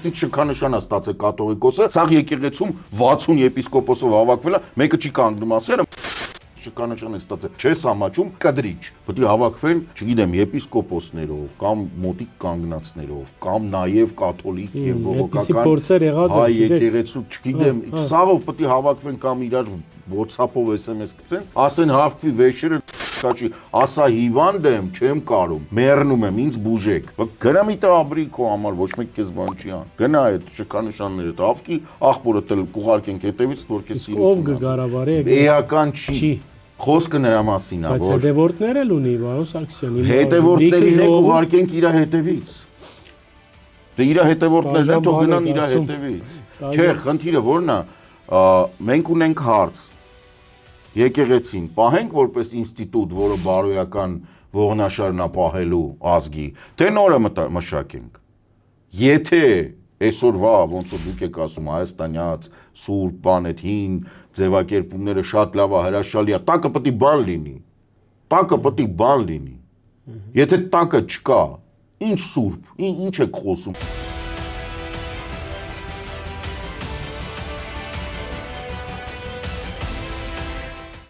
Աստծից շքանշան է ստացել կաթողիկոսը, սաղ եկեղեցում 60 եպիսկոպոսով հավաքվել է, մեկը չի կանգնում ասել շքանշան է ստացել, չես ամաչում, կադրիչ, պետք է հավաքվեն, չգիտեմ, եպիսկոպոսներով կամ մոտիկ կանգնածներով, կամ նաև կաթոլիկ եւ բողոքական հայ եկեղեցու, չգիտեմ, սաղով պետք է հավաքվեն կամ իրար WhatsApp-ով SMS գցեն, ասեն հավաքվի վեշերը կաչի, ասա հիվանդ եմ, չեմ կարում, մեռնում եմ, ինձ բուժեք։ Գնա մի տեղ ապրի քո համար, ոչ մեկ քեզ բան չի ան։ Գնա այդ շքանշանները հավքի, աղբորը տել կուղարկենք հետևից, որ քեզ սիրություն։ Ով կգարավարի։ Էական չի։ Խոսքը նրա մասին է, որ բայց հետևորդներ էլ ունի, Վարոն Սարգսյանի։ Հետևորդներին եք ուղարկենք իր հետևից։ Դե իր հետևորդներն են, թող գնան իր հետևից։ Չէ, խնդիրը որն է, մենք ունենք հարց։ Եկեղեցին պահենք որպես ինստիտուտ, որը բարոյական ողնաշարն է պահելու ազգի, թե նորը մշակենք։ Եթե այսօրվա, ոնց որ դուք եք ասում, հայաստանյաց, սուրբ, բան այդ հին ձևակերպումները շատ լավ է, հրաշալի է, տակը պետք է բան լինի։ Տակը պետք է բան լինի։ Եթե տակը չկա, ինչ սուրբ, ինչ եք խոսում։